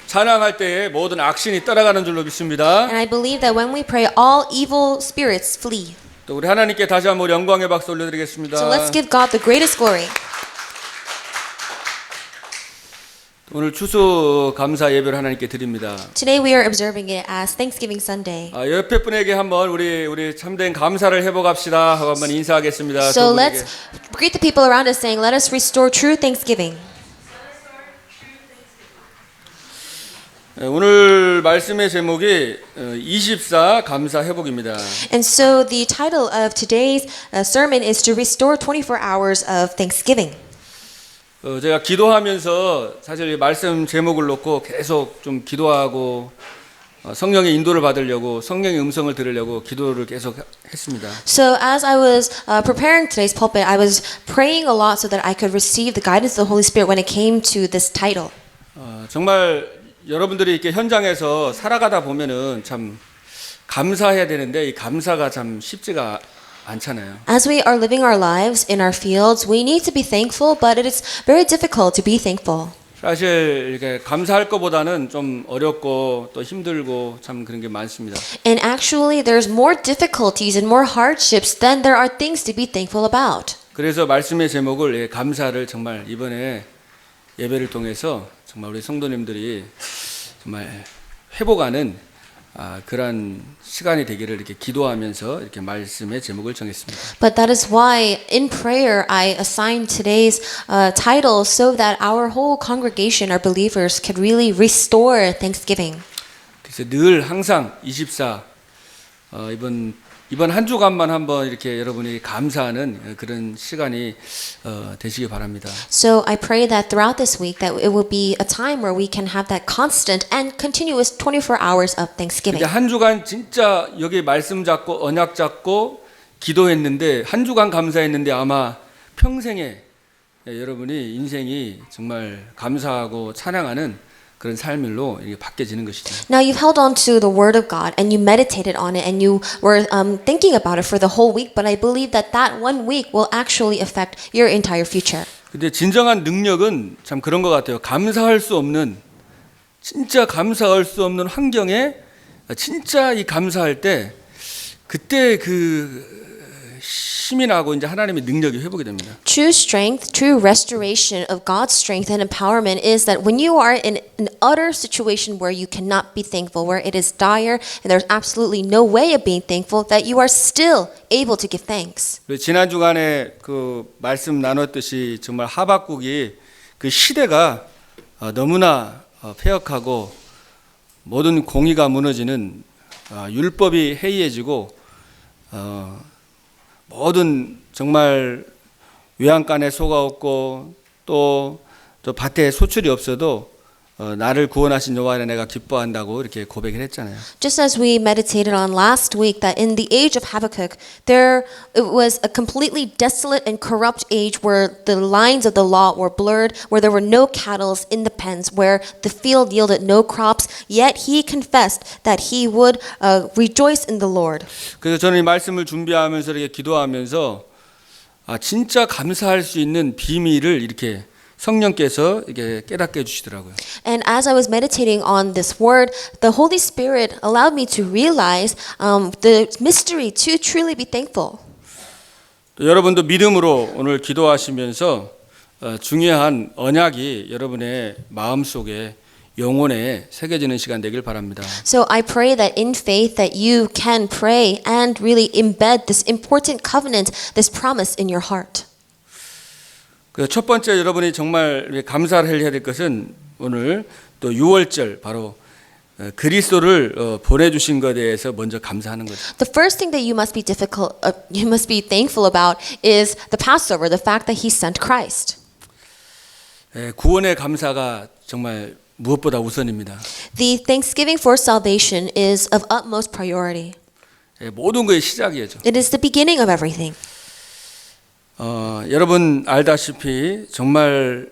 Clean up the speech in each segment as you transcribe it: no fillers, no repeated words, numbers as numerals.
찬양할 때에 모든 악신이 떠나가는 줄로 믿습니다. And I believe that when we pray, all evil spirits flee. 또 우리 하나님께 다시 한번 영광의 박수 올려드리겠습니다. So let's give God the greatest glory. 오늘 추수 감사 예배를 하나님께 드립니다. Today we are observing it as Thanksgiving Sunday. 옆에 분에게 한번 우리 참된 감사를 해보갑시다 하고 한번 인사하겠습니다. So 두 분에게. let's greet the people around us saying, let us restore true Thanksgiving. 오늘 말씀의 제목이 24 감사 회복입니다. And so the title of today's sermon is to restore 24 hours of Thanksgiving. 제가 기도하면서 사실 이 말씀 제목을 놓고 계속 좀 기도하고 성령의 인도를 받으려고 성령의 음성을 들으려고 기도를 계속 했습니다. So as I was preparing today's pulpit, I was praying a lot so that I could receive the guidance of the Holy Spirit when it came to this title. 정말 여러분들이 이렇게 현장에서 살아가다 보면은 참 감사해야 되는데 이 감사가 참 쉽지가 않잖아요. As we are living our lives in our fields, we need to be thankful, but it is very difficult to be thankful. 사실 이렇게 감사할 것보다는 좀 어렵고 또 힘들고 참 그런 게 많습니다. And actually, there's more difficulties and more hardships than there are things to be thankful about. 그래서 말씀의 제목을 감사를 정말 이번에 예배를 통해서 정말 우리 성도님들이 정말 회복하는 그러한 시간이 되기를 이렇게 기도하면서 이렇게 말씀의 제목을 정했습니다. But that is why in prayer I assigned today's title so that our whole congregation, our believers, could really restore Thanksgiving. 그래서 늘 항상 24 이번 한 주간만 한번 이렇게 여러분이 감사하는 그런 시간이 되시기 바랍니다. So I pray that throughout this week that it will be a time where we can have that constant and continuous 24 hours of Thanksgiving. 이제 한 주간 진짜 여기 말씀 잡고 언약 잡고 기도했는데 한 주간 감사했는데 아마 평생에 여러분이 인생이 정말 감사하고 찬양하는 그런 삶일로 이렇게 바뀌어지는 것이죠. Now you've held on to the Word of God and you meditated on it and you were thinking about it for the whole week, but I believe that that one week will actually affect your entire future. 근데 진정한 능력은 참 그런 것 같아요. 감사할 수 없는 진짜 감사할 수 없는 환경에 진짜 이 감사할 때 그때 그 힘이 나고 이제 하나님의 능력이 회복이 됩니다. True strength, true restoration of God's strength and empowerment is that when you are in an utter situation where you cannot be thankful, where it is dire and there's absolutely no way of being thankful, that you are still able to give thanks. 지난 주간에 그 말씀 나눴듯이 정말 하박국이 그 시대가 너무나 폐역하고 모든 공의가 무너지는 율법이 해이해지고 모든 정말 외양간에 소가 없고 또 저 밭에 소출이 없어도 나를 구원하신 여호와를 내가 기뻐한다고 이렇게 고백을 했잖아요. Just as we meditated on last week, that in the age of Habakkuk, it was a completely desolate and corrupt age where the lines of the law were blurred, where there were no cattle in the pens, where the field yielded no crops, yet he confessed that he would rejoice in the Lord. 그래서 저는 이 말씀을 준비하면서 이렇게 기도하면서 진짜 감사할 수 있는 비밀을 이렇게 성령께서 이게 깨닫게 해주시더라고요. And as I was meditating on this word, the Holy Spirit allowed me to realize the mystery to truly be thankful. 여러분도 믿음으로 오늘 기도하시면서 중요한 언약이 여러분의 마음속에 영혼에 새겨지는 시간 되길 바랍니다. So I pray that in faith that you can pray and really embed this important covenant, this promise in your heart. 첫 번째 여러분이 정말 감사를 해야 될 것은 오늘 또 6월절 바로 그리스도를 보내주신 것에 대해서 먼저 감사하는 거죠. The first thing that you must be thankful about is the Passover, the fact that He sent Christ. 구원의 감사가 정말 무엇보다 우선입니다. The thanksgiving for salvation is of utmost priority. 모든 것의 시작이죠. It is the beginning of everything. 여러분 알다시피 정말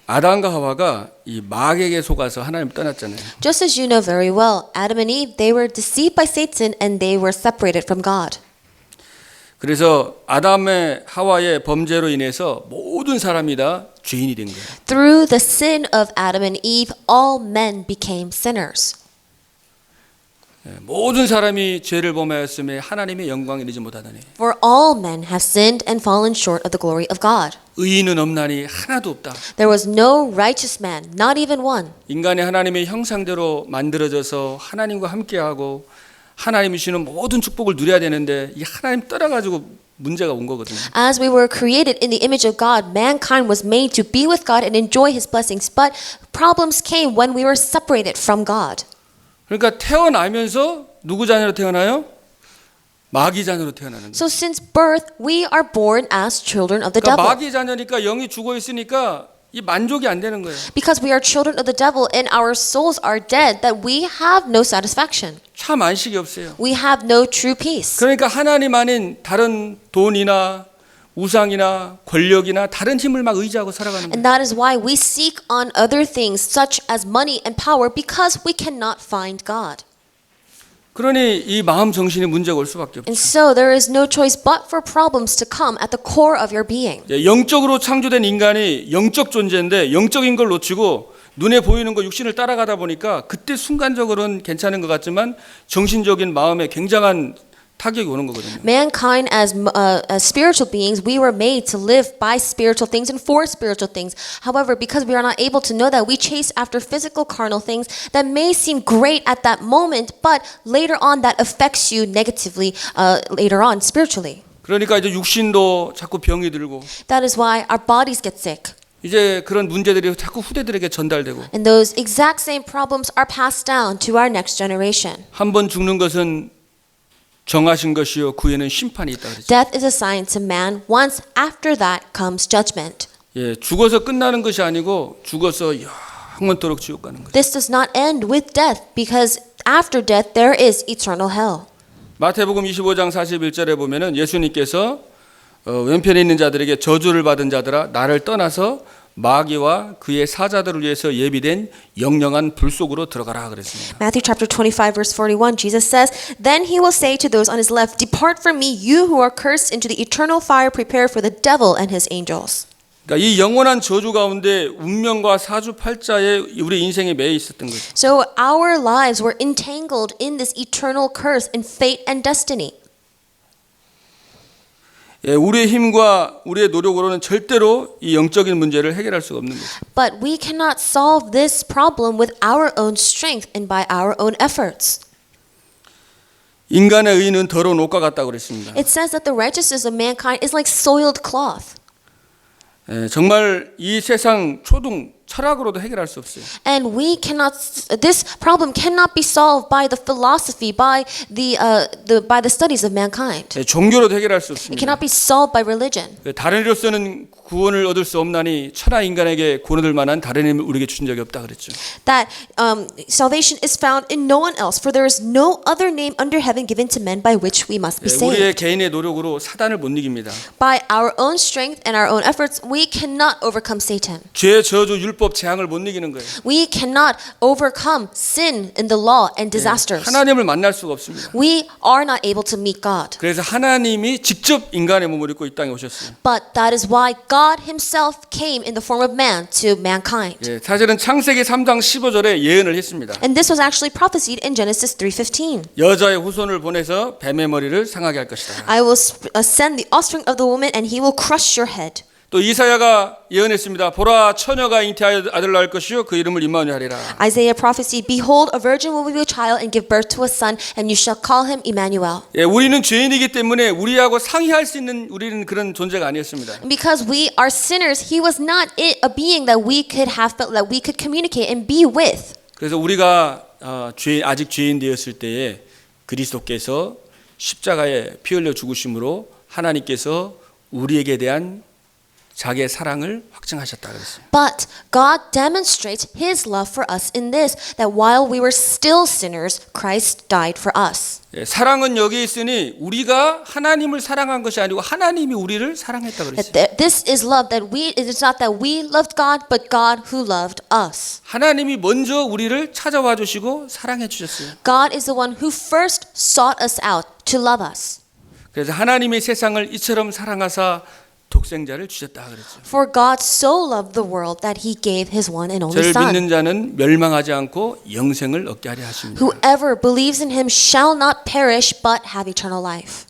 아담과 하와가 이 마귀에게 속아서 하나님 떠났잖아요. Just as you know very well, Adam and Eve, they were deceived by Satan and they were separated from God. 그래서 아담의 하와의 범죄로 인해서 모든 사람이 다 죄인이 된 거예요. Through the sin of Adam and Eve, all men became sinners. 모든 사람이 죄를 범하였음에 하나님의 영광을 이루지 못하다니. For all men have sinned and fallen short of the glory of God. 의인은 없나니 하나도 없다. There was no righteous man, not even one. 인간이 하나님의 형상대로 만들어져서 하나님과 함께하고 하나님이 주시는 모든 축복을 누려야 되는데 이 하나님 떠나가지고 문제가 온 거거든요. As we were created in the image of God, mankind was made to be with God and enjoy His blessings. But problems came when we were separated from God. 그러니까 태어나면서 누구 자녀로 태어나요? 마귀 자녀로 태어나는 거예요. So since birth, we are born as children of the 그러니까 devil. 마귀 자녀니까 영이 죽어 있으니까 이 만족이 안 되는 거예요. Because we are children of the devil and our souls are dead, that we have no satisfaction. 참 안식이 없어요. We have no true peace. 그러니까 하나님 아닌 다른 돈이나 우상이나 권력이나 다른 힘을 막 의지하고 살아가는 거예요. And that is why we seek on other things such as money and power because we cannot find God. 그러니 이 마음 정신이 문제가 올 수밖에 없죠. And so there is no choice but for problems to come at the core of your being. 영적으로 창조된 인간이 영적 존재인데 영적인 걸 놓치고 눈에 보이는 거 육신을 따라가다 보니까 그때 순간적으로는 괜찮은 것 같지만 정신적인 마음에 굉장한 타격이 오는 거거든요. Mankind as spiritual beings, we were made to live by spiritual things and for spiritual things. However, because we are not able to know that, we chase after physical carnal things that may seem great at that moment, but later on that affects you negatively later on spiritually. 그러니까 이제 육신도 자꾸 병이 들고 That is why our bodies get sick. 이제 그런 문제들이 자꾸 후대들에게 전달되고 And those exact same problems are passed down to our next generation. 한 번 죽는 것은 정하신 것이요 그 후에는 심판이 있다 그랬죠. Death is assigned to man. Once after that comes judgment. 예, 죽어서 끝나는 것이 아니고 죽어서 영원토록 지옥 가는 거죠. This does not end with death because after death there is eternal hell. 마태복음 25장 41절에 보면은 예수님께서 왼편에 있는 자들에게 저주를 받은 자들아 나를 떠나서 마귀와 그의 사자들을 위해서 예비된 영영한 불 속으로 들어가라 그랬습니다. Matthew chapter 25 verse 41, Jesus says, Then he will say to those on his left, Depart from me, you who are cursed, into the eternal fire prepared for the devil and his angels. 그러니까 이 영원한 저주 가운데 운명과 사주팔자에 우리 인생에 매여 있었던 거죠. So our lives were entangled in this eternal curse and fate and destiny. 예, 우리의 힘과 우리의 노력으로는 절대로 이 영적인 문제를 해결할 수가 없는 거죠. But we cannot solve this problem with our own strength and by our own efforts. 인간의 의는 더러운 옷과 같다고 그랬습니다. It says that the righteousness of mankind is like soiled cloth. 예, 정말 이 세상 초등 철학으로도 해결할 수 없어요. And we cannot. This problem cannot be solved by the philosophy, by the studies of mankind. 예, 종교로도 해결할 수 It 없습니다. cannot be solved by religion. 예, 다른 이로서는 구원을 얻을 수 없나니 천하 인간에게 구원 얻을 만한 다른 힘을 우리에게 주신 적이 없다 그랬죠. That salvation is found in no one else, for there is no other name under heaven given to men by which we must be 예, 우리의 saved. 개인의 노력으로 사단을 못 이깁니다. By our own strength and our own efforts, we cannot overcome Satan. 죄, 저주, 율법, 재앙을 못 이기는 거예요. We cannot overcome sin in the law and disasters. 하나님을 만날 수가 없습니다. We are not able to meet God. 그래서 하나님이 직접 인간의 몸을 입고 이 땅에 오셨어요. But that is why God himself came in the form of man to mankind. 예, 사실은 창세기 3장 15절에 예언을 했습니다. And this was actually prophesied in Genesis 3:15. 여자의 후손을 보내서 뱀의 머리를 상하게 할 것이다. I will send the offspring of the woman and he will crush your head. 또 이사야가 예언했습니다. 보라 처녀가 잉태하여 아들 낳을 것이요 그 이름을 임마누엘 하리라. Isaiah prophesied, Behold, a virgin will be with child and give birth to a son, and you shall call him Emmanuel. 예, 우리는 죄인이기 때문에 우리하고 상의할 수 있는 우리는 그런 존재가 아니었습니다. And because we are sinners, he was not a being that we could have felt, that we could communicate and be with. 그래서 우리가 아직 죄인 되었을 때에 그리스도께서 십자가에 피 흘려 죽으심으로 하나님께서 우리에게 대한 자기의 사랑을 확증하셨다 그랬어요. But God demonstrates his love for us in this, that while we were still sinners, Christ died for us. 예, 사랑은 여기 있으니 우리가 하나님을 사랑한 것이 아니고 하나님이 우리를 사랑했다 그랬어요. This is love, that it is not that we loved God, but God who loved us. 하나님이 먼저 우리를 찾아와 주시고 사랑해 주셨어요. God is the one who first sought us out to love us. 그래서 하나님이 세상을 이처럼 사랑하사 독생자를 주셨다 그랬죠. For God so loved the world that he gave his one and only 저를 Son. 믿는 자는 멸망하지 않고 영생을 얻게 하려 하십니다. Whoever believes in him shall not perish but have eternal life.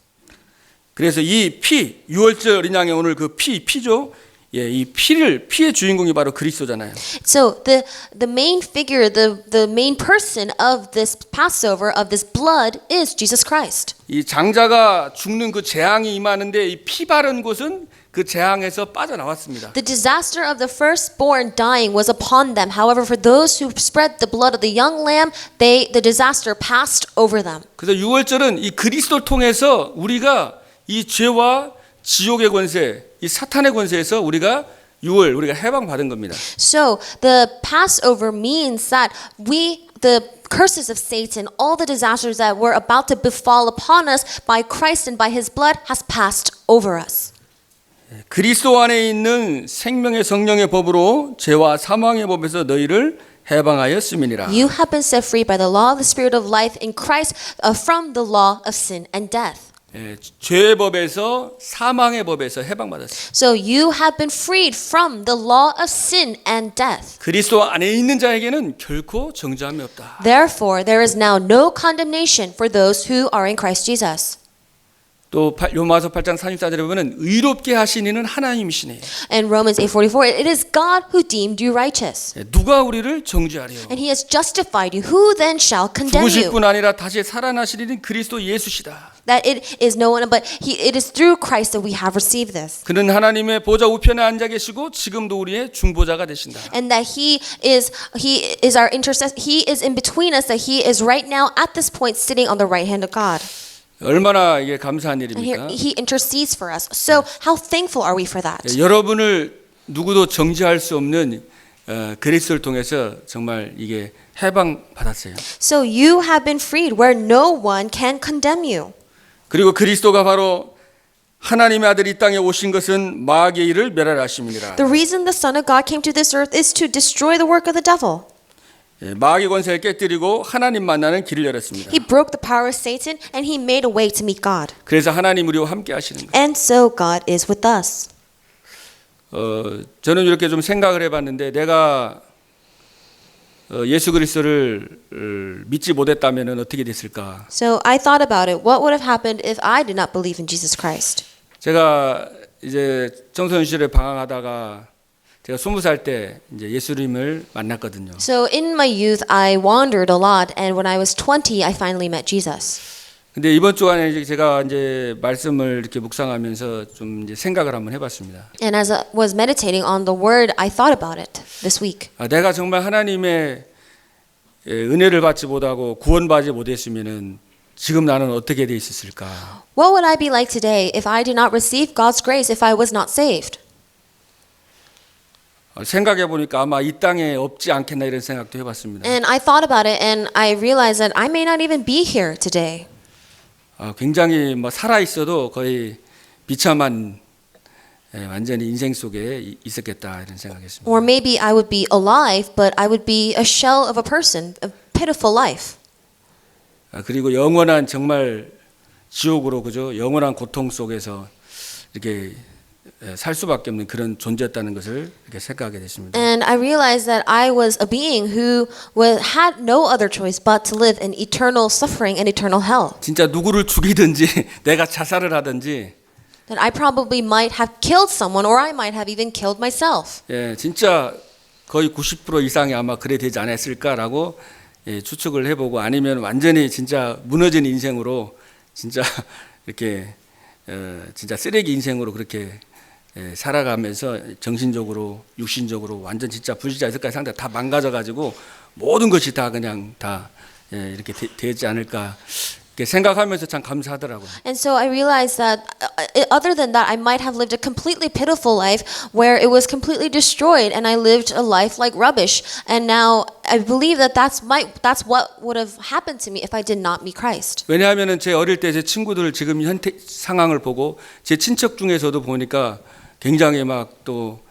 그래서 이 피, 유월절 인양의 오늘 그 피죠. 예, 이 피의 주인공이 바로 그리스도잖아요. So the main figure, the main person of this Passover, of this blood, is Jesus Christ. 이 장자가 죽는 그 재앙이 임하는데 이 피 바른 곳은 그 재앙에서 빠져나왔습니다. The disaster of the firstborn dying was upon them. However, for those who spread the blood of the young lamb, the disaster passed over them. 그래서 유월절은 이 그리스도를 통해서 우리가 이 죄와 지옥의 권세, 이 사탄의 권세에서 우리가 해방받은 겁니다. So the Passover means that the curses of Satan, all the disasters that were about to befall upon us by Christ and by his blood has passed over us. 그리스도 안에 있는 생명의 성령의 법으로 죄와 사망의 법에서 너희를 해방하였음이니라. You have been set free by the law of the Spirit of life in Christ from the law of sin and death. 죄의 법에서 사망의 법에서 해방받았어요. So you have been freed from the law of sin and death. 그리스도 안에 있는 자에게는 결코 정죄함이 없다. Therefore, there is now no condemnation for those who are in Christ Jesus. 또 로마서 8장 34절에 보면은 의롭게 하신 이는 하나님이시네. And Romans 8:44, it is God who deemed you righteous. 누가 우리를 정죄하리요? And he has justified you. Who then shall condemn 죽으실 you? 뿐 아니라 다시 살아나실 이는 그리스도 예수시다. That it is no one but it is through Christ that we have received this. 그는 하나님의 보좌 우편에 앉아 계시고 지금도 우리의 중보자가 되신다. And that he is our intercessor. He is in between us, that he is right now at this point sitting on the right hand of God. 얼마나 이게 감사한 And here 일입니까? he intercedes for us. So how thankful are we for that? 여러분을 누구도 정죄할 수 없는 그리스도를 통해서 정말 이게 해방 받았어요. So you have been freed where no one can condemn you. 그리고 그리스도가 바로 하나님의 아들이 이 땅에 오신 것은 마귀의 일을 멸하려 하심이니라. The reason the Son of God came to this earth is to destroy the work of the devil. 마귀 권세를 깨뜨리고 하나님 만나는 길을 열었습니다. He broke the power of Satan and he made a way to meet God. 그래서 하나님 우리와 함께 하시는 거예요. And so God is with us. 저는 이렇게 좀 생각을 해봤는데 내가 예수 그리스도를 믿지 못했다면 어떻게 됐을까? So I thought about it. What would have happened if I did not believe in Jesus Christ? 제가 이제 청소년 시절에 방황하다가 제가 20살 때 이제 예수님을 만났거든요. So in my youth, I wandered a lot, and when I was 20, I finally met Jesus. 근데 이번 주간에 제가 이제 말씀을 이렇게 묵상하면서 좀 이제 생각을 한번 해봤습니다. And as I was meditating on the word, I thought about it this week. 내가 정말 하나님의 은혜를 받지 못하고 구원받지 못했으면은 지금 나는 어떻게 돼 있었을까? What would I be like today if I did not receive God's grace, if I was not saved? 생각해 보니까 아마 이 땅에 없지 않겠나 이런 생각도 해봤습니다. And I thought about it, and I realized that I may not even be here today. 굉장히 뭐 살아 있어도 거의 비참한 완전히 인생 속에 있었겠다 이런 생각했습니다. Or maybe I would be alive, but I would be a shell of a person, a pitiful life. 그리고 영원한 정말 지옥으로 그죠? 영원한 고통 속에서 이렇게 살 수밖에 없는 그런 존재였다는 것을 이렇게 생각하게 됐습니다. And I realized that I was a being who had no other choice but to live in eternal suffering and eternal hell. 진짜 누구를 죽이든지 내가 자살을 하든지 That I probably might have killed someone, or I might have even killed myself. 진짜 거의 90% 이상이 아마 그래 되지 않았을까라고 추측을 해보고 아니면 완전히 진짜 무너진 인생으로 진짜 이렇게 진짜 쓰레기 인생으로 그렇게 살아가면서 정신적으로 육신적으로 완전 진짜 불시자에서까지 상태가 다 망가져가지고 모든 것이 다 그냥 다 이렇게 되지 않을까 이렇게 생각하면서 참 감사하더라고요. And so I realized that other than that, I might have lived a completely pitiful life where it was completely destroyed, and I lived a life like rubbish. And now I believe that that's what would have happened to me if I did not meet Christ. 왜냐하면은 제 어릴 때 제 친구들 지금 현 상황을 보고 제 친척 중에서도 보니까 굉장히 막 또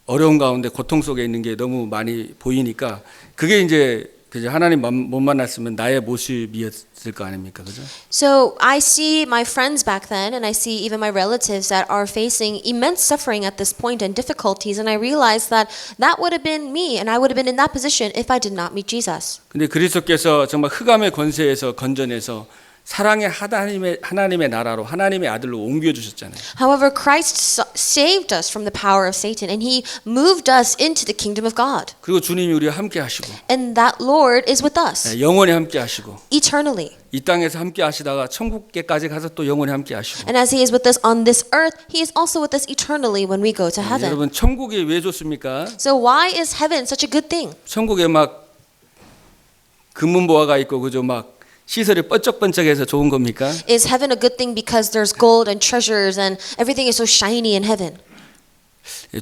어려운 가운데 고통 속에 있는 게 너무 많이 보이니까 그게 이제 그죠? 하나님 못 만났으면 나의 모습이었을 거 아닙니까, 그죠? So I see my friends back then, and I see even my relatives that are facing immense suffering at this point and difficulties, and I realize that that would have been me, and I would have been in that position if I did not meet Jesus. 근데 그리스도께서 정말 흑암의 권세에서 건져내서 사랑의 하나님의 나라로 하나님의 아들로 옮겨 주셨잖아요. However, Christ saved us from the power of Satan, and He moved us into the kingdom of God. 그리고 주님이 우리와 함께 하시고 And that Lord is with us 영원히 함께 하시고 eternally. 이 땅에서 함께 하시다가 천국계까지 가서 또 영원히 함께 하시고. And as He is with us on this earth, He is also with us eternally when we go to heaven. 여러분 천국이 왜 좋습니까? So why is heaven such a good thing? 천국에 막 금문보화가 있고 그죠? 막 시설이 번쩍번쩍해서 좋은 겁니까? Is heaven a good thing because there's gold and treasures and everything is so shiny in heaven?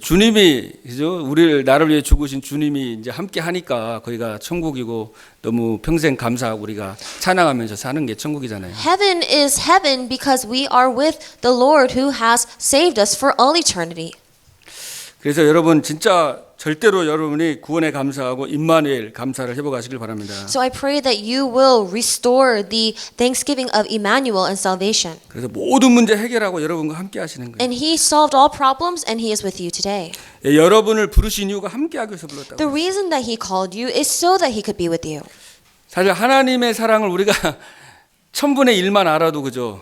주님이 그죠? 우리를 나를 위해 죽으신 주님이 이제 함께 하니까 거기가 천국이고 너무 평생 감사하고 우리가 찬양하면서 사는 게 천국이잖아요. Heaven is heaven because we are with the Lord who has saved us for all eternity. 그래서 여러분 진짜 절대로 여러분이 구원에 감사하고 임마누엘 감사를 해보가시길 바랍니다. So I pray that you will restore the thanksgiving of Emmanuel and salvation. 그래서 모든 문제 해결하고 여러분과 함께 하시는 거예요. And He solved all problems and He is with you today. 여러분을 부르신 이유가 함께 하기 위해서 불렀다고. The reason that He called you is so that He could be with you. 사실 하나님의 사랑을 우리가 1000분의 1만 알아도 그죠?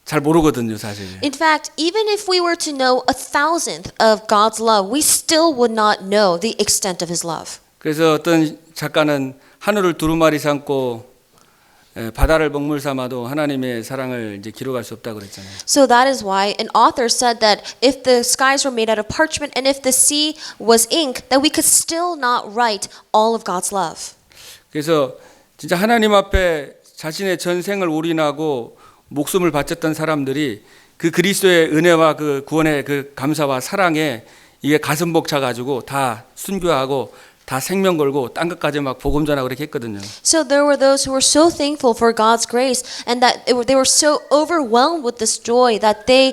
잘 모르거든요, 사실. In fact, even if we were to know 1,000th of God's love, we still would not know the extent of His love. 그래서 어떤 작가는 하늘을 두루마리 삼고 바다를 먹물 삼아도 하나님의 사랑을 이제 기록할 수 없다고 그랬잖아요. So that is why an author said that if the skies were made out of parchment and if the sea was ink, that we could still not write all of God's love. 그래서 진짜 하나님 앞에 자신의 전생을 올인하고 목숨을 바쳤던 사람들이 그 그리스도의 은혜와 그 구원의 그 감사와 사랑에 이게 가슴 벅차 가지고 다 순교하고 다 생명 걸고 땅 끝까지 막 복음 전하고 그렇게 했거든요. So there were those who were so thankful for God's grace and that they were so overwhelmed with this joy that they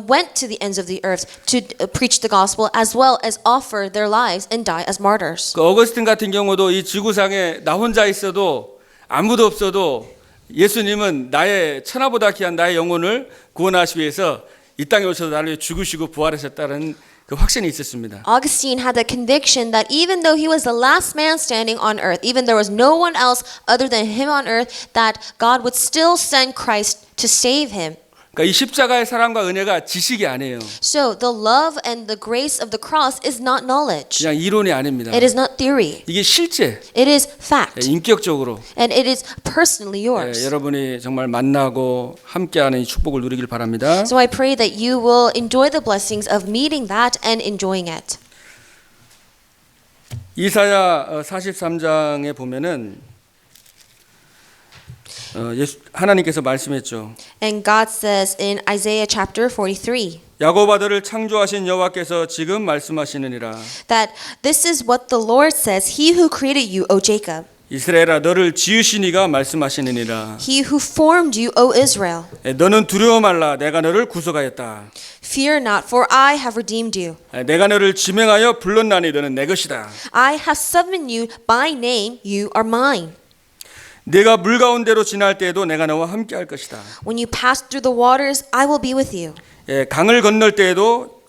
went to the ends of the earth to preach the gospel as well as offer their lives and die as martyrs. 그 어거스틴 같은 경우도 이 지구상에 나 혼자 있어도 아무도 없어도 예수님은 나의 천하보다 귀한 나의 영혼을 구원하시기 위해서 이 땅에 오셔서 나를 위해 죽으시고 부활하셨다는 그 확신이 있었습니다. Augustine had the conviction that even though he was the last man standing on earth, even there was no one else other than him on earth, that God would still send Christ to save him. 그러니까 이 십자가의 사랑과 은혜가 지식이 아니에요. So the love and the grace of the cross is not knowledge. 그냥 이론이 아닙니다. It is not theory. 이게 실제, It is fact. 인격적으로 And it is personally yours. 여러분이 정말 만나고 함께하는 이 축복을 누리길 바랍니다. So I pray that you will enjoy the blessings of meeting that and enjoying it. 이사야 43장에 보면은 하나님께서 말씀했죠. And God says in Isaiah chapter 43 야곱 아들을 창조하신 여호와께서 지금 말씀하시느니라. that this is what the Lord says, He who created you, O Jacob, 이스라엘아 너를 지으신 이가 말씀하시느니라. He who formed you, O Israel. 너는 두려워 말라 내가 너를 구속하였다. Fear not, for I have redeemed you. 내가 너를 지명하여 불렀나니 너는 내 것이다. I have summoned you by name, you are mine. 내가 물 가운데로 지날 때에도 내가 너와 함께 할 것이다. When you pass through the waters, I will be with you. 강을 건널 때에도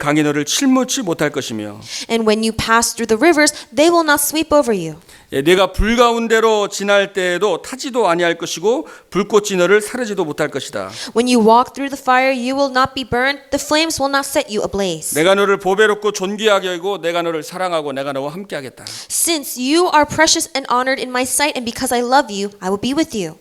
강이 너를 칠무치 못할 것이며 And when you pass through the rivers, they will not sweep over you. 내가 불 가운데로 지날 때에도 타지도 아니할 것이고 불꽃이 너를 사르지도 못할 것이다. When you walk through the fire, you will not be burned. The flames will not set you ablaze. 내가 너를 보배롭고 존귀하게 여기고 내가 너를 사랑하고 내가 너와 함께하겠다. Since you are precious and honored in my sight, and because I love you, I will be with you.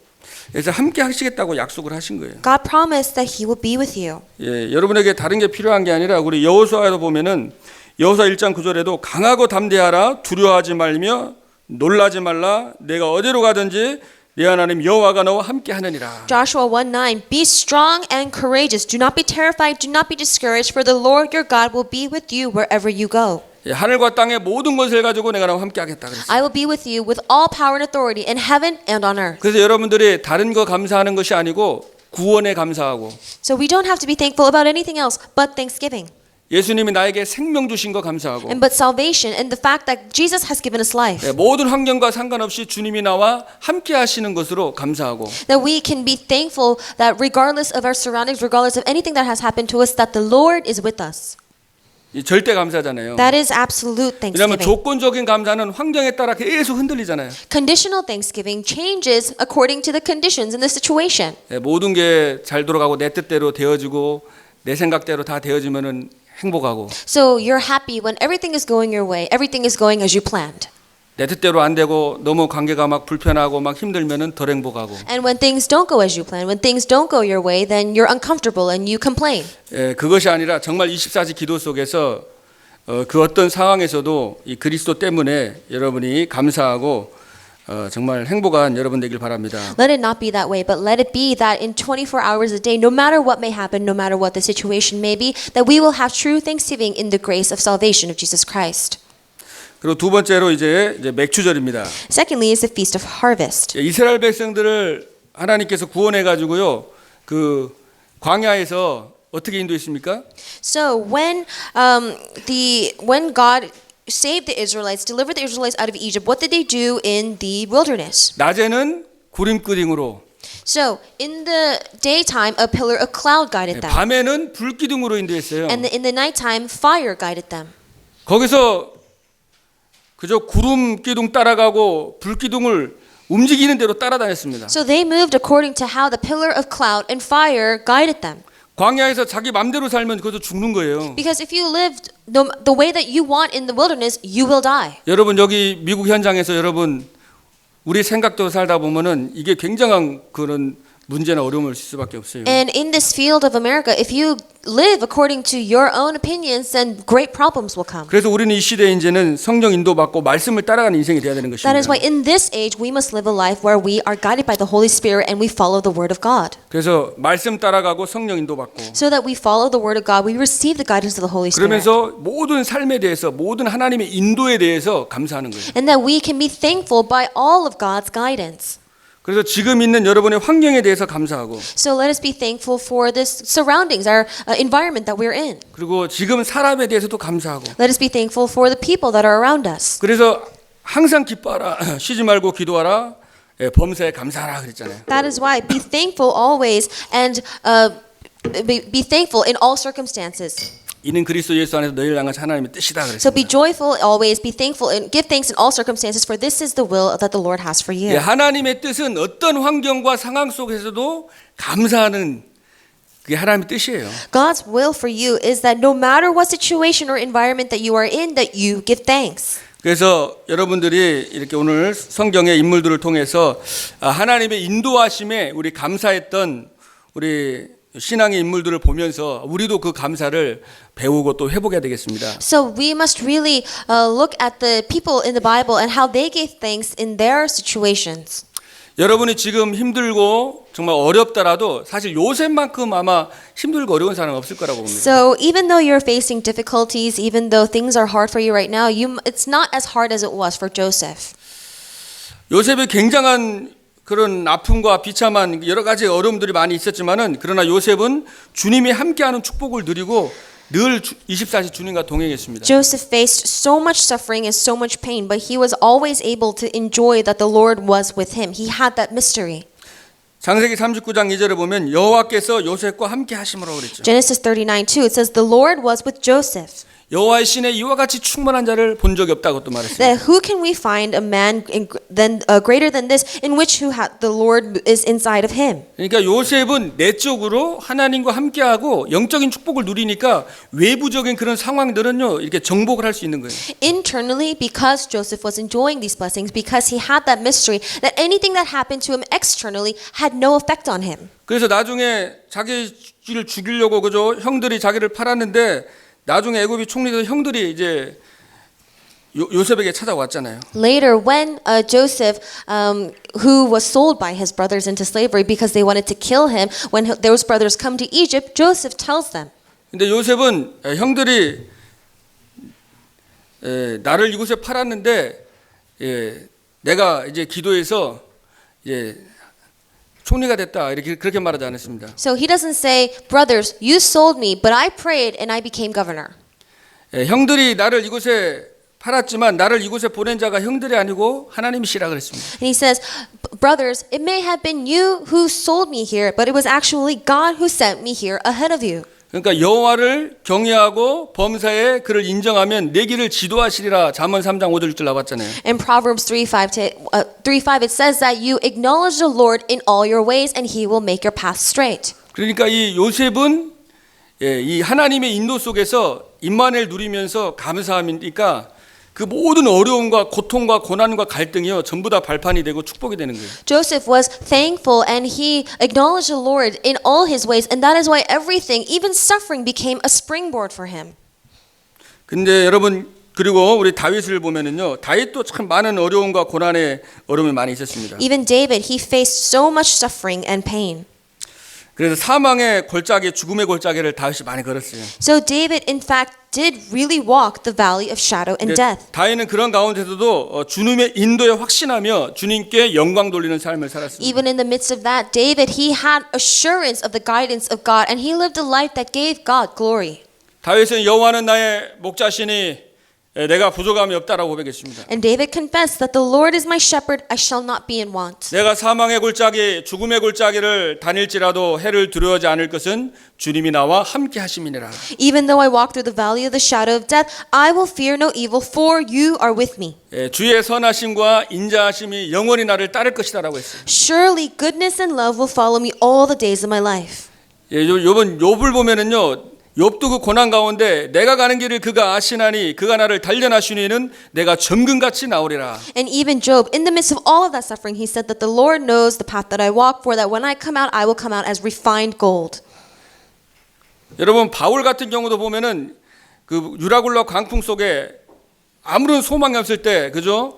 그래서 함께 하시겠다고 약속을 하신 거예요. God promised that He will be with you. 여러분에게 다른 게 필요한 게 아니라 우리 여호수아에도 보면은 여호수아 1장 9절에도 강하고 담대하라 두려워하지 말며 놀라지 말라 내가 어디로 가든지 네 하나님 여호와가 너와 함께 하느니라. Joshua 1:9 Be strong and courageous. Do not be terrified. Do not be discouraged. For the Lord your God will be with you wherever you go. 하늘과 땅의 모든 것을 가지고 내가 너와 함께 하겠다 그랬어요. I will be with you with all power and authority in heaven and on earth. 그래서 여러분들이 다른 거 감사하는 것이 아니고 구원에 감사하고 So we don't have to be thankful about anything else but thanksgiving. 예수님이 나에게 생명 주신 거 감사하고 And but salvation and the fact that Jesus has given us life. 예, 모든 환경과 상관없이 주님이 나와 함께 하시는 것으로 감사하고 That we can be thankful that regardless of our surroundings, regardless of anything that has happened to us, that the Lord is with us. 이 절대 감사잖아요. That is absolute 왜냐하면 thanksgiving. 조건적인 감사는 환경에 따라 계속 흔들리잖아요. Conditional thanksgiving changes according to the conditions in the situation. 예, 모든 게 잘 돌아가고 내 뜻대로 되어지고 내 생각대로 다 되어지면은 행복하고 So you're happy when everything is going your way, everything is going as you planned. 내 뜻대로 안 되고 너무 관계가 막 불편하고 막 힘들면은 덜 행복하고 And when things don't go as you plan, when things don't go your way, then you're uncomfortable and you complain. 예, 그것이 아니라 정말 24시 기도 속에서 그 어떤 상황에서도 이 그리스도 때문에 여러분이 감사하고 정말 행복한 여러분 되길 바랍니다. Let it not be that way, but let it be that in 24 hours a day, no matter what may happen, no matter what the situation may be, that we will have true thanksgiving in the grace of salvation of Jesus Christ. 그리고 두 번째로 이제 맥추절입니다. Secondly is the Feast of Harvest. 예, 이스라엘 백성들을 하나님께서 구원해 가지고요. 그 광야에서 어떻게 인도했습니까? So when God saved the Israelites, delivered the Israelites out of Egypt, what did they do in the wilderness? 낮에는 구름기둥으로, So in the daytime, a pillar of cloud guided them, 밤에는 불기둥으로 인도했어요. and in the nighttime, fire guided them. 거기서 그저 구름기둥 따라가고 불기둥을 움직이는 대로 따라다녔습니다. So they moved according to how the pillar of cloud and fire guided them. 광야에서 자기 맘대로 살면 그것도 죽는 거예요. Because if you lived the way that you want in the wilderness, you will die. 여러분 여기 미국 현장에서 여러분 우리 생각대로 살다 보면은 이게 굉장한 그런 문제나 어려움을 줄 수밖에 없어요. And in this field of America, if you live according to your own opinions, then great problems will come. 그래서 우리는 이 시대에 이제는 성령 인도받고 말씀을 따라가는 인생이 돼야 되는 That is why 것입니다. in this age we must live a life where we are guided by the Holy Spirit and we follow the Word of God. 그래서 말씀 따라가고 성령 인도받고 So that we follow the Word of God, we receive the guidance of the Holy Spirit. 그러면서 모든 삶에 대해서 모든 하나님의 인도에 대해서 감사하는 거예요. And that we can be thankful by all of God's guidance. 그래서 지금 있는 여러분의 환경에 대해서 감사하고 So let us be thankful for this surroundings, our environment that we're in. 그리고 지금 사람에 대해서도 감사하고 Let us be thankful for the people that are around us. 그래서 항상 기뻐하라 쉬지 말고 기도하라 예, 범사에 감사하라 그랬잖아요. That is why be thankful always and be thankful in all circumstances. 이는 그리스도 예수 안에서 너희를 향한 하나님의 뜻이다 So be 그랬습니다. joyful always, be thankful and give thanks in all circumstances, for this is the will that the Lord has for 예, you. 하나님의 뜻은 어떤 환경과 상황 속에서도 감사하는 그게 하나님의 뜻이에요. God's will for you is that no matter what situation or environment that you are in, that you give thanks. 그래서 여러분들이 이렇게 오늘 성경의 인물들을 통해서 하나님의 인도하심에 우리 감사했던 우리 신앙의 인물들을 보면서 우리도 그 감사를 배우고 또 회복해야 되겠습니다. So we must really look at the people in the Bible and how they gave thanks in their situations. 여러분이 지금 힘들고 정말 어렵더라도 사실 요셉만큼 아마 힘들고 어려운 사람은 없을 거라고 봅니다. So even though you're facing difficulties, even though things are hard for you right now, it's not as hard as it was for Joseph. 요셉의 굉장한 그런 아픔과 비참한 여러 가지 어려움들이 많이 있었지만은 그러나 요셉은 주님이 함께하는 축복을 누리고 늘 24시 주님과 동행했습니다. Joseph faced so much suffering and so much pain, but he was always able to enjoy that the Lord was with him. He had that mystery. 창세기 39장 2절에 보면 여호와께서 요셉과 함께 하심으로 그랬죠. Genesis 39:2 it says the Lord was with Joseph. 여호와의 신에 이와 같이 충만한 자를 본 적이 없다고 또 말했습니다. That who can we find a man greater than this in which the Lord is inside of him? 그러니까 요셉은 내적으로 하나님과 함께하고 영적인 축복을 누리니까 외부적인 그런 상황들은요 이렇게 정복을 할 수 있는 거예요. Internally, because Joseph was enjoying these blessings, because he had that mystery, that anything that happened to him externally had no effect on him. 그래서 나중에 자기를 죽이려고 그죠 형들이 자기를 팔았는데 나중에 애굽이 총리들 형들이 이제 요셉에게 찾아왔잖아요. Later, when Joseph, who was sold by his brothers into slavery because they wanted to kill him, when those brothers come to Egypt, Joseph tells them. 근데 요셉은 형들이 나를 이곳에 팔았는데 내가 이제 기도해서 총리가 됐다 이렇게 그렇게 말하지 않았습니다. So he doesn't say, brothers, you sold me, but I prayed and I became governor. 형들이 나를 이곳에 팔았지만 나를 이곳에 보낸 자가 형들이 아니고 하나님이시라 그랬습니다. And he says, brothers, it may have been you who sold me here, but it was actually God who sent me here ahead of you. 그러니까 여호와를 경외하고 범사에 그를 인정하면 내 길을 지도하시리라. 잠언 3장 5절 6절 나왔잖아요. In Proverbs 3:5 it says that you acknowledge the Lord in all your ways and he will make your path straight. 그러니까 이 요셉은 이 하나님의 인도 속에서 임마누엘 누리면서 감사함이니까 그 모든 어려움과 고통과 고난과 갈등이요 전부 다 발판이 되고 축복이 되는 거예요. Joseph was thankful and he acknowledged the Lord in all his ways, and that is why everything, even suffering, became a springboard for him. 근데 여러분 그리고 우리 다윗을 보면은요 다윗도 참 많은 어려움과 고난의 어려움이 많이 있었습니다. Even David, he faced so much suffering and pain. 그래서 사망의 골짜기, 죽음의 골짜기를 다윗이 많이 걸었어요. So David, in fact, did really walk the valley of shadow and death. 다윗은 그런 가운데서도 주님의 인도에 확신하며 주님께 영광 돌리는 삶을 살았습니다. Even in the midst of that, David, he had assurance of the guidance of God, and he lived a life that gave God glory. 다윗은 여호와는 나의 목자시니 내가 부족함이 없다라고 고백했습니다. And David confessed that the Lord is my shepherd, I shall not be in want. 내가 사망의 골짜기, 죽음의 골짜기를 다닐지라도 해를 두려워하지 않을 것은 주님이 나와 함께 하심이니라. Even though I walk through the valley of the shadow of death, I will fear no evil, for you are with me. 주의 선하심과 인자하심이 영원히 나를 따를 것이다라고 했어요. Surely goodness and love will follow me all the days of my life. 요번 욥을 보면은요. 욥도 그 고난 가운데 내가 가는 길을 그가 아시나니 그가 나를 단련하시니는 내가 정금같이 나오리라. And even Job, in the midst of all of that suffering, he said that the Lord knows the path that I walk, for that when I come out, I will come out as refined gold. 여러분 바울 같은 경우도 보면은 그 유라굴라 광풍 속에 아무런 소망이 없을 때 그죠?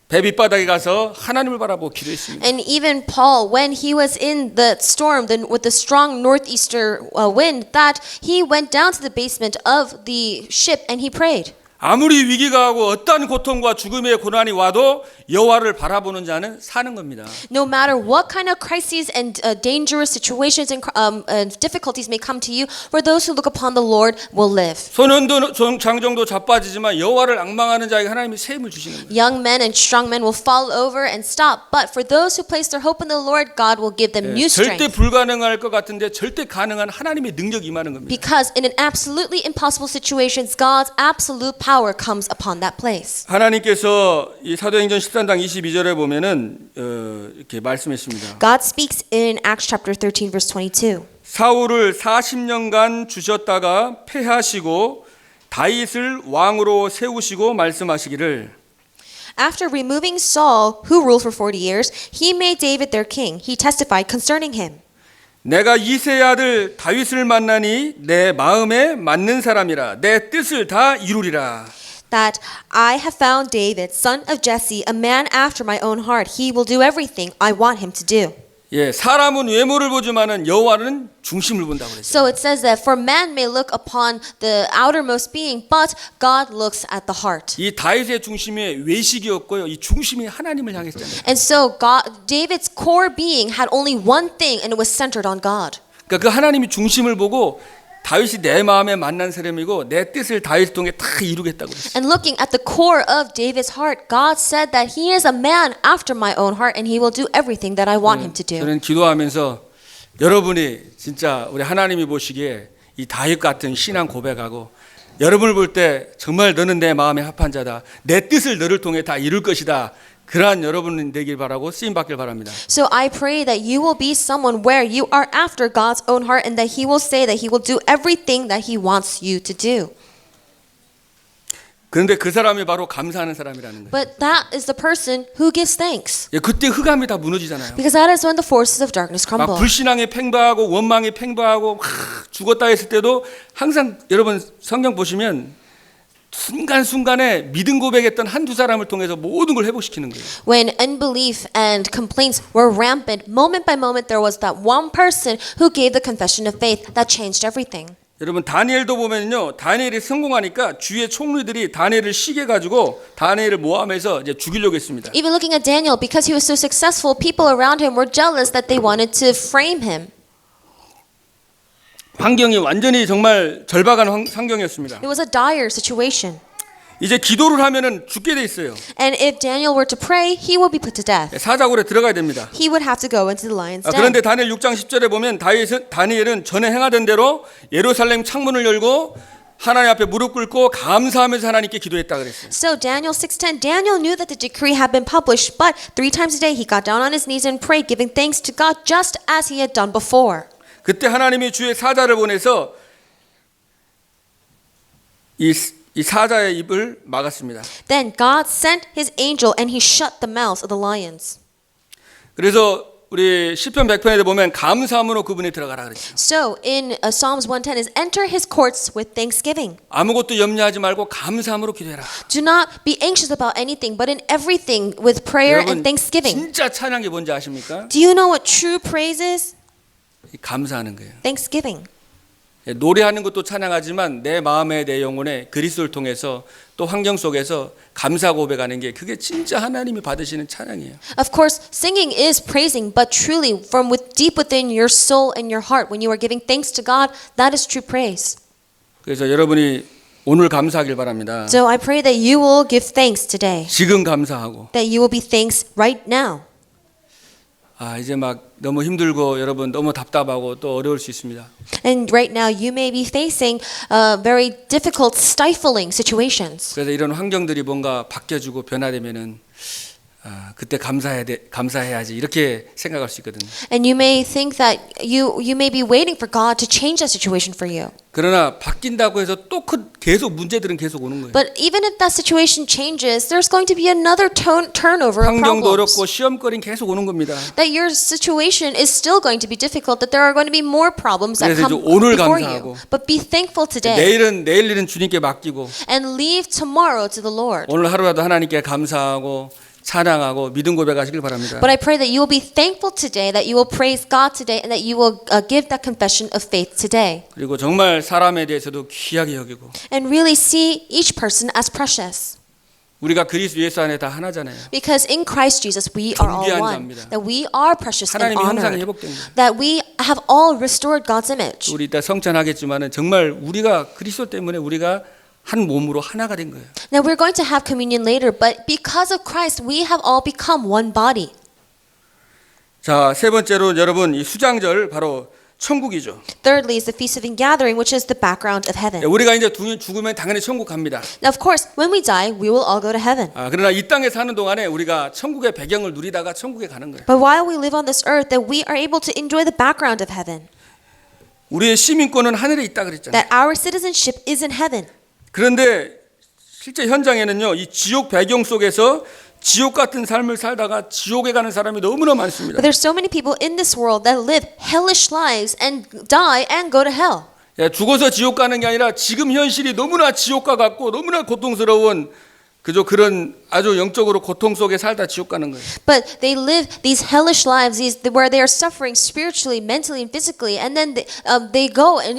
배 밑바닥에 가서 하나님을 바라보고 기도했습니다. And even Paul, when he was in the storm with the strong northeaster wind, that he went down to the basement of the ship and he prayed. 아무리 위기가 오고 어떠한 고통과 죽음의 고난이 와도 여호와를 바라보는 자는 사는 겁니다. No matter what kind of crises and dangerous situations and difficulties may come to you, for those who look upon the Lord will live. 소년도 장정도 자빠지지만 여호와를 앙망하는 자에게 하나님이 새 힘을 주시는 거예요. Young men and strong men will fall over and stop, but for those who place their hope in the Lord, God will give them new 절대 strength. 불가능할 것 같은데 절대 가능한 하나님의 능력이 임하는 겁니다. Because in an absolutely impossible situations, God's absolute power comes upon that place. 하나님께서 이 사도행전 13장 22절에 보면은 이렇게 말씀했습니다. God speaks in Acts chapter 13 verse 22. 사울을 40년간 주셨다가 패하시고 다윗을 왕으로 세우시고 말씀하시기를 After removing Saul, who ruled for 40 years, he made David their king. He testified concerning him. 내가 이새의 아들 다윗을 만나니 내 마음에 맞는 사람이라 내 뜻을 다 이루리라. That I have found David, son of Jesse, a man after my own heart. He will do everything I want him to do. 예, 사람은 외모를 보지만은 여호와는 중심을 본다고 그랬어요. So it says that for man may look upon the outermost being, but God looks at the heart. 이 다윗의 중심에 외식이었고요. 이 중심이 하나님을 향했잖아요. And so David's core being had only one thing, and it was centered on God. 그러니까 그 하나님이 중심을 보고 다윗이 내 마음에 만난 사람이고 내 뜻을 다윗을 통해 다 이루겠다고 그랬어요. And looking at the core of David's heart, God said that he is a man after my own heart, and he will do everything that I want him to do. 저는 기도하면서 여러분이 진짜 우리 하나님이 보시기에 이 다윗 같은 신앙 고백하고 여러분을 볼 때 정말 너는 내 마음에 합한 자다. 내 뜻을 너를 통해 다 이룰 것이다. 그러한 여러분 되길 바라고 쓰임 받길 바랍니다. So I pray that you will be someone where you are after God's own heart, and that he will say that he will do everything that he wants you to do. 그런데 그 사람이 바로 감사하는 사람이라는 거예요. But that is the person who gives thanks. 예, 그때 흑암이 다 무너지잖아요. Because that is when the forces of darkness 막 crumble. 불신앙에 팽배하고 원망에 팽배하고 죽었다 했을 때도 항상 여러분 성경 보시면 순간순간에 믿음 고백했던 한두 사람을 통해서 모든 걸 회복시키는 거예요. When unbelief and complaints were rampant, moment by moment there was that one person who gave the confession of faith that changed everything. 여러분 다니엘도 보면요, 다니엘이 성공하니까 주의 총리들이 다니엘을 시게 가지고 다니엘을 모함해서 이제 죽이려고 했습니다. Even looking at Daniel, because he was so successful, people around him were jealous that they wanted to frame him. 환경이 완전히 정말 절박한 환경이었습니다. It was a dire situation. 이제 기도를 하면은 죽게 돼 있어요. And if Daniel were to pray, he will be put to death. 사자굴에 들어가야 됩니다. He would have to go into the lion's den. 그런데 다니엘 6장 10절에 보면 다니엘은 전에 행하던 대로 예루살렘 창문을 열고 하나님 앞에 무릎 꿇고 감사하면서 하나님께 기도했다 그랬어요. So Daniel 6:10, Daniel knew that the decree had been published, but 3 times a day he got down on his knees and prayed, giving thanks to God just as he had done before. 그때 하나님이 주의 사자를 보내서 이 사자의 입을 막았습니다. Then God sent his angel and he shut the mouths of the lions. 그래서 우리 시편 100편에 보면 감사함으로 그분이 들어가라 그랬죠. So in Psalms 110 is enter his courts with thanksgiving. 아무것도 염려하지 말고 감사함으로 기도해라. Do not be anxious about anything, but in everything with prayer 여러분 and thanksgiving. 진짜 찬양이 뭔지 아십니까? Do you know what true praise is? 감사하는 거예요. Thanksgiving. 노래하는 것도 찬양하지만 내 마음에 내 영혼에 그리스도를 통해서 또 환경 속에서 감사 고백하는 게 그게 진짜 하나님이 받으시는 찬양이에요. Of course, singing is praising, but truly from deep within your soul and your heart, when you are giving thanks to God, that is true praise. 그래서 여러분이 오늘 감사하길 바랍니다. So I pray that you will give thanks today, 지금 감사하고 that you will be thanks right now. 이제 막 너무 힘들고 여러분 너무 답답하고 또 어려울 수 있습니다. And right now you may be facing very difficult, stifling situations. 그래서 이런 환경들이 뭔가 바뀌어지고 변화되면은 그때 감사해야지 이렇게 생각할 수 있거든요. And you may think that you may be waiting for God to change that situation for you. 그러나 바뀐다고 해서 또 계속 문제들은 계속 오는 거예요. But even if that situation changes, there's going to be another turnover of 환경도 problems. 어렵고 시험거리는 계속 오는 겁니다. That your situation is still going to be difficult, that there are going to be more problems that 그래서 come 이제 오늘 before 감사하고. you. But be thankful today 내일 일은 주님께 맡기고 and leave tomorrow to the Lord. 오늘 하루라도 하나님께 감사하고 찬양하고 믿음 고백하시길 바랍니다. But I pray that you will be thankful today, that you will praise God today, and that you will give that confession of faith today. 그리고 정말 사람에 대해서도 귀하게 여기고 And really see each person as precious. 우리가 그리스도 예수 안에 다 하나잖아요. Because in Christ Jesus we are all 존귀한 one. 자입니다. That we are precious and 하나님의 형상이 honored. 회복된 거예요. That we have all restored God's image. 우리 이따 성찬하겠지만은 정말 우리가 그리스도 때문에 우리가 한 몸으로 하나가 된 거예요. Now we're going to have communion later, but because of Christ we have all become one body. 자, 세 번째로 여러분 이 수장절 바로 천국이죠. Thirdly is the Feast of Ingathering, which is the background of heaven. 우리가 이제 죽으면 당연히 천국 갑니다. Now of course, when we die, we will all go to heaven. 그러나 이 땅에 사는 동안에 우리가 천국의 배경을 누리다가 천국에 가는 거예요. But while we live on this earth, that we are able to enjoy the background of heaven. 우리의 시민권은 하늘에 있다 그랬잖아요. That our citizenship is in heaven. 그런데 실제 현장에는요, 이 지옥 배경 속에서 지옥 같은 삶을 살다가 지옥에 가는 사람이 너무나 많습니다. But there's so many people in this world that live hellish lives and die and go to hell. 죽어서 지옥 가는 게 아니라 지금 현실이 너무나 지옥과 같고 너무나 고통스러운 그저 그런 아주 영적으로 고통 속에 살다 지옥 가는 거예요. But they live these hellish lives, where they are suffering spiritually, mentally, and physically, and then they go and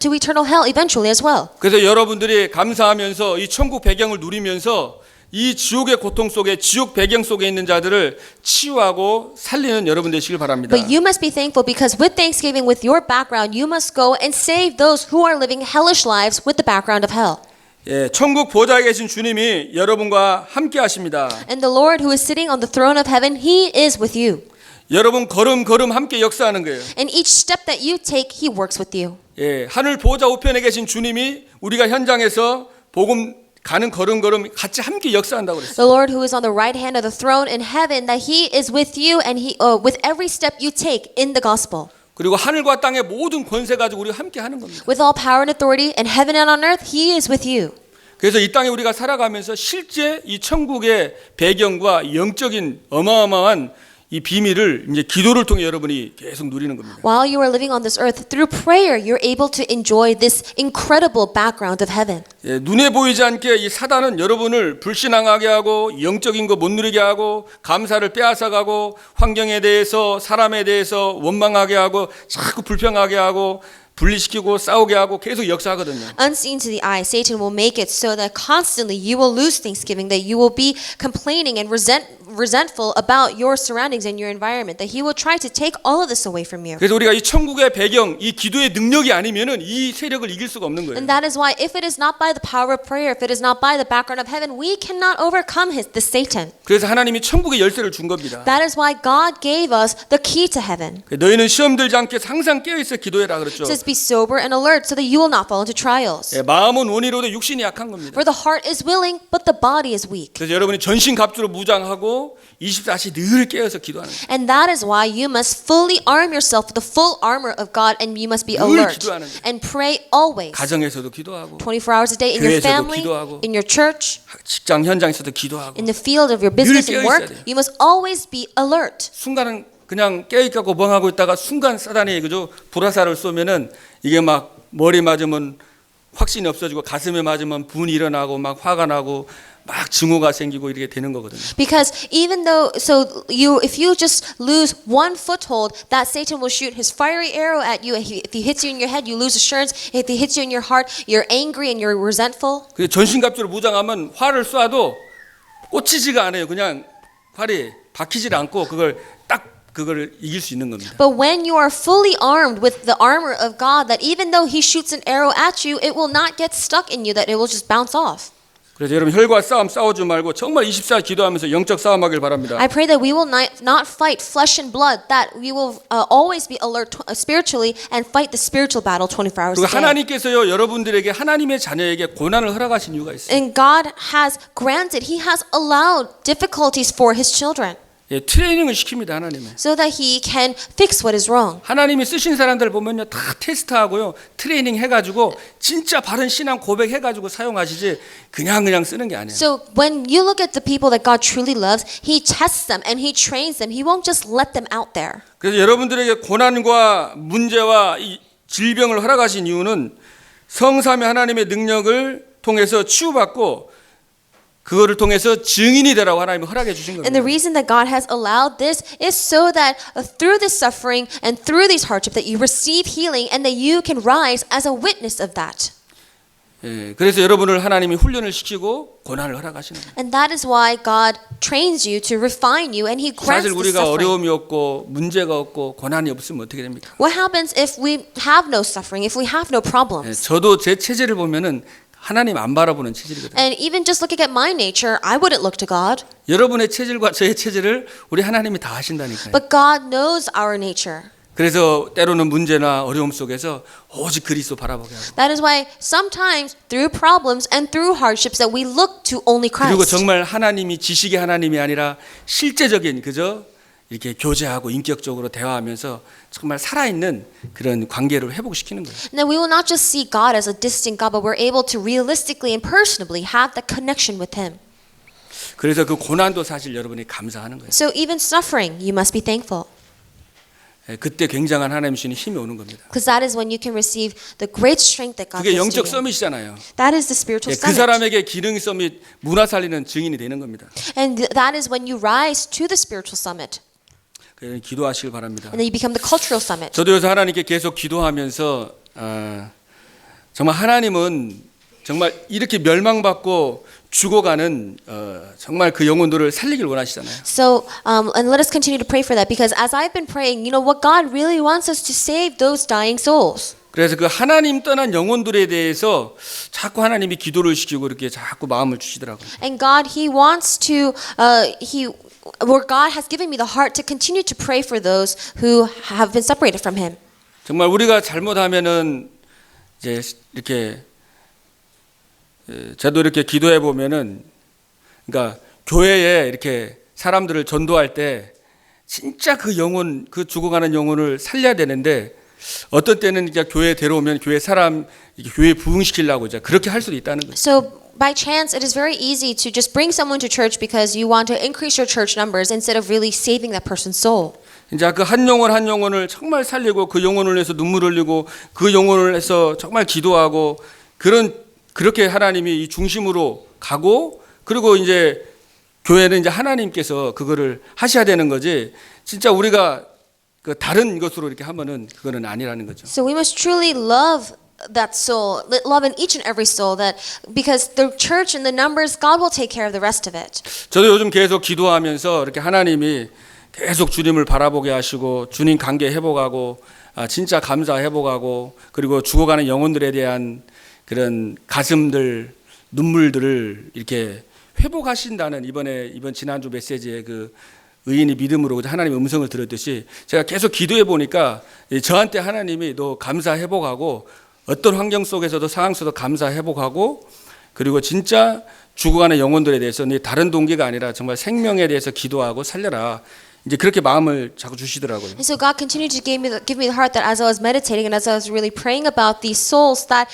to eternal hell eventually as well. 그래서 여러분들이 감사하면서 이 천국 배경을 누리면서 이 지옥의 고통 속에 지옥 배경 속에 있는 자들을 치유하고 살리는 여러분 되시길 바랍니다. But you must be thankful because with thanksgiving, with your background, you must go and save those who are living hellish lives with the background of hell. 천국 보좌에 계신 주님이 여러분과 함께 하십니다. And the Lord who is sitting on the throne of heaven, He is with you. 여러분 걸음 함께 역사하는 거예요. And each step that you take, He works with you. 하늘 보좌 우편에 계신 주님이 우리가 현장에서 복음 가는 걸음 같이 함께 역사한다고 그랬어요. The Lord who is on the right hand of the throne in heaven, that He is with you, and He with every step you take in the gospel. 그리고 하늘과 땅의 모든 권세 가지고 우리가 함께 하는 겁니다. With all power and authority in heaven and on earth, He is with you. 그래서 이 땅에 우리가 살아가면서 실제 이 천국의 배경과 영적인 어마어마한 이 비밀을 이제 기도를 통해 여러분이 계속 누리는 겁니다. While you are living on this earth, through prayer, you're able to enjoy this incredible background of heaven. 눈에 보이지 않게 이 사단은 여러분을 불신앙하게 하고 영적인 거 못 누리게 하고 감사를 빼앗아가고 환경에 대해서 사람에 대해서 원망하게 하고 자꾸 불평하게 하고 분리시키고 싸우게 하고 계속 역사하거든요. Unseen to the eye, Satan will make it so that constantly you will lose Thanksgiving, that you will be complaining and resentful about your surroundings and your environment, that he will try to take all of this away from you. 그래서 우리가 이 천국의 배경, 이 기도의 능력이 아니면은 이 세력을 이길 수가 없는 거예요. And that is why if it is not by the power of prayer, if it is not by the background of heaven, we cannot overcome the Satan. 그래서 하나님이 천국의 열쇠를 준 겁니다. That is why God gave us the key to heaven. 너희는 시험 들지 않게 항상 깨어 있어 기도해라 그랬죠. It says be sober and alert so that you will not fall into trials. 예, 마음은 원이로도 육신이 약한 겁니다. For the heart is willing, but the body is weak. 그래서 여러분이 전신갑주로 무장하고 24시 늘 깨어서 기도하는 거예요. And that is why you must fully arm yourself with the full armor of God, and you must be 늘 alert 기도하는 거예요. and pray always. 가정에서도 기도하고 24 hours a day in your 교회에서도 family, 기도하고, in your church, 직장 현장에서도 기도하고 in the field of your business 늘 and 깨어 work. 있어야 돼요. You must always be alert. 순간은 그냥 깨어있고 멍하고 있다가 순간 사단이 그죠 불화살을 쏘면은 이게 막 머리 맞으면 확신이 없어지고 가슴에 맞으면 분이 일어나고 막 화가 나고 막 증오가 생기고 이렇게 되는 거거든요. Because even though, if you just lose one foothold, that Satan will shoot his fiery arrow at you. If he hits you in your head, you lose assurance. If he hits you in your heart, you're angry and you're resentful. 그 전신갑주로 무장하면 활을 쏴도 꽂히지가 않아요. 그냥 활이 박히질 않고 그걸 이길 수 있는 겁니다. But when you are fully armed with the armor of God, that even though he shoots an arrow at you, it will not get stuck in you, that it will just bounce off. 그래서 여러분 혈과 싸움 싸우지 말고 정말 24 기도하면서 영적 싸움하길 바랍니다. I pray that we will not fight flesh and blood, that we will always be alert spiritually and fight the spiritual battle 24 hours 그리고 a day. 하나님께서요 여러분들에게 하나님의 자녀에게 고난을 허락하신 이유가 있어요. And God has granted, he has allowed difficulties for his children. 예, 트레이닝을 시킵니다 하나님은. So that he can fix what is wrong. 하나님이 쓰신 사람들 보면요 다 테스트하고요 트레이닝 해가지고 진짜 바른 신앙 고백해가지고 사용하시지 그냥 쓰는 게 아니에요. So when you look at the people that God truly loves, he tests them and he trains them. He won't just let them out there. 그래서 여러분들에게 고난과 문제와 이 질병을 허락하신 이유는 성삼위 하나님의 능력을 통해서 치유받고 그거를 통해서 증인이 되라고 하나님이 허락해 주신 And the 겁니다. reason that God has allowed this is so that through this suffering and through these hardships that you receive healing and that you can rise as a witness of that. 예, 그래서 여러분을 하나님이 훈련을 시키고 고난을 허락하시는 거예요. And that is why God trains you to refine you and he grants 사실 the 우리가 suffering. 어려움이 없고 문제가 없고 고난이 없으면 어떻게 됩니까? What happens if we have no suffering, if we have no 예, problems? 저도 제 체질을 보면은 하나님 안 바라보는 체질이거든요. And even just looking at my nature, I wouldn't look to God. 여러분의 체질과 저의 체질을 우리 하나님이 다 하신다니까요. But God knows our nature. 그래서 때로는 문제나 어려움 속에서 오직 그리스도 바라보게 하고 That is why sometimes through problems and through hardships that we look to only 그리고 Christ. 정말 하나님이 지식의 하나님이 아니라 실제적인 그저 이렇게 교제하고 인격적으로 대화하면서 정말 살아있는 그런 관계를 회복시키는 거예요. And then we will not just see God as a distant God, but we're able to realistically and personally have that connection with Him. 그래서 그 고난도 사실 여러분이 감사하는 거예요. So even suffering, you must be thankful. 예, 그때 굉장한 하나님 주시는 힘이 오는 겁니다. Because that is when you can receive the great strength that God 그게 gives to 영적 you. 서밋이잖아요. That is the spiritual 예, 그 summit. 사람에게 기능 서밋, 문화 살리는 증인이 되는 겁니다. And that is when you rise to the spiritual summit. 그래서 기도하시길 바랍니다. And then you become the cultural summit. 저도 요새 하나님께 계속 기도하면서 정말 하나님은 정말 이렇게 멸망받고 죽어가는 정말 그 영혼들을 살리길 원하시잖아요. So, and let us continue to pray for that because as I've been praying, you know what God really wants us to save those dying souls. 그래서 그 하나님 떠난 영혼들에 대해서 자꾸 하나님이 기도를 시키고 이렇게 자꾸 마음을 주시더라고요. And God, He wants to, where God has given me the heart to continue to pray for those who have been separated from Him. 정말 우리가 잘못하면은 이제 이렇게 저도 이렇게 기도해 보면은 그러니까 교회에 이렇게 사람들을 전도할 때 진짜 그 영혼 그 죽어가는 영혼을 살려야 되는데 어떤 때는 이제 교회에 데려오면 교회 사람 교회 부흥시키려고 이제 그렇게 할 수도 있다는 거죠. So by chance, it is very easy to just bring someone to church because you want to increase your church numbers instead of really saving that person's soul. 이제 그 한 영혼을 정말 살리고 그 영혼을 위해서 눈물 흘리고 그 영혼을 해서 정말 기도하고 그렇게 하나님이 이 중심으로 가고 그리고 이제 교회는 이제 하나님께서 그거를 하셔야 되는 거지. 진짜 우리가 그 다른 것으로 이렇게 하면은 그거는 아니라는 거죠. So we must truly love that soul, love in each and every soul, that because the church and the numbers, God will take care of the rest of it. 저도 요즘 계속 기도하면서 이렇게 하나님이 계속 주님을 바라보게 하시고 주님 관계 회복하고 진짜 감사 회복하고 그리고 죽어가는 영혼들에 대한 그런 가슴들 눈물들을 이렇게 회복하신다는 이번 지난주 메시지의 그 의인이 믿음으로 하나님의 음성을 들었듯이 제가 계속 기도해 보니까 저한테 하나님이 너 감사 회복하고 어떤 환경 속에서도 상황 속에서도 감사 회복하고 그리고 진짜 죽어가는 영혼들에 대해서 네 다른 동기가 아니라 정말 생명에 대해서 기도하고 살려라. 이제 그렇게 마음을 자꾸 주시더라고요. And so God continued to give me the heart that as I was meditating and as I was really praying about these souls, that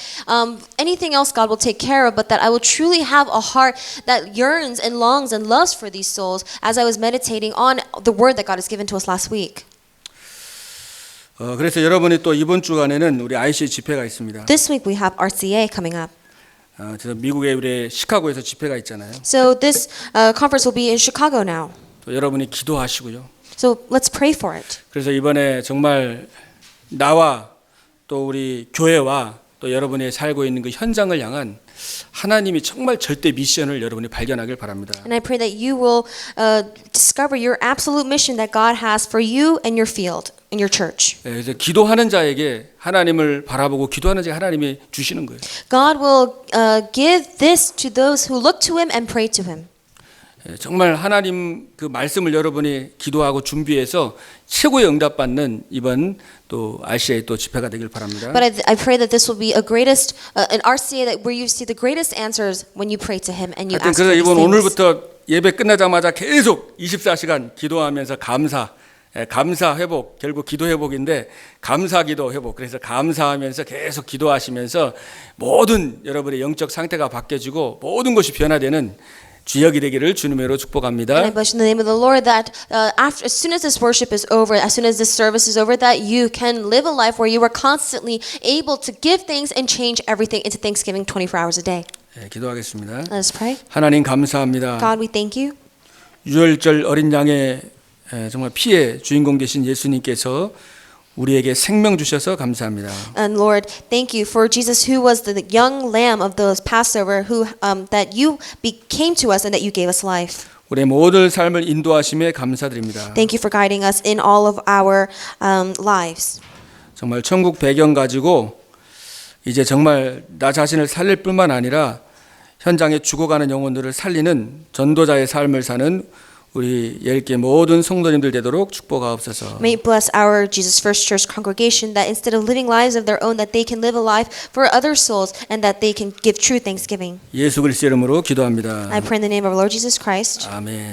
anything else God will take care of, but that I will truly have a heart that yearns and longs and loves for these souls as I was meditating on the word that God has given to us last week. 그래서 여러분이 또 이번 주간에는 우리 IC 집회가 있습니다. This week we have RCA coming up. 그래서 미국의 우리 시카고에서 집회가 있잖아요. So this conference will be in Chicago now. 또 여러분이 기도하시고요. So let's pray for it. 그래서 이번에 정말 나와 또 우리 교회와 또 여러분이 살고 있는 그 현장을 향한 하나님이 정말 절대 미션을 여러분이 발견하길 바랍니다. And I pray that you will discover your absolute mission that God has for you and your field, in your church. 그래서 기도하는 자에게 하나님을 바라보고 기도하는 자에게 하나님이 주시는 거예요. God will give this to those who look to Him and pray to Him. 정말 하나님 그 말씀을 여러분이 기도하고 준비해서 최고의 응답받는 이번 또 RCA 또 집회가 되길 바랍니다. But I pray that this will be a greatest, an RCA that where you see the greatest answers when you pray to Him and you 하여튼 ask for 그래서 these 이번 things. 오늘부터 예배 끝나자마자 계속 24시간 기도하면서 감사 회복, 결국 기도 회복인데 감사 기도 회복. 그래서 감사하면서 계속 기도하시면서 모든 여러분의 영적 상태가 바뀌어지고 모든 것이 변화되는 주역이 되기를 주님으로 축복합니다. And I bless in the name of the Lord that as soon as this worship is over, as soon as this service is over, that you can live a life where you are constantly able to give things and change everything into Thanksgiving 24 hours a day. 기도하겠습니다. Let us pray. 하나님 감사합니다. God, we thank you. 유월절 어린 양의 정말 피의 주인공 되신 예수님께서 우리에게 생명 주셔서 감사합니다. And Lord, thank you for Jesus, who was the young lamb of the Passover, who that you came to us and that you gave us life. 우리의 모든 삶을 인도하심에 감사드립니다. Thank you for guiding us in all of our lives. 정말 천국 배경 가지고 이제 정말 나 자신을 살릴 뿐만 아니라 현장에 죽어가는 영혼들을 살리는 전도자의 삶을 사는 우리 예일교회 모든 성도님들 되도록 축복하옵소서. May it bless our Jesus First Church congregation that instead of living lives of their own, that they can live a life for other souls and that they can give true thanksgiving. 예수 그리스도 이름으로 기도합니다. I pray in the name of our Lord Jesus Christ. 아멘.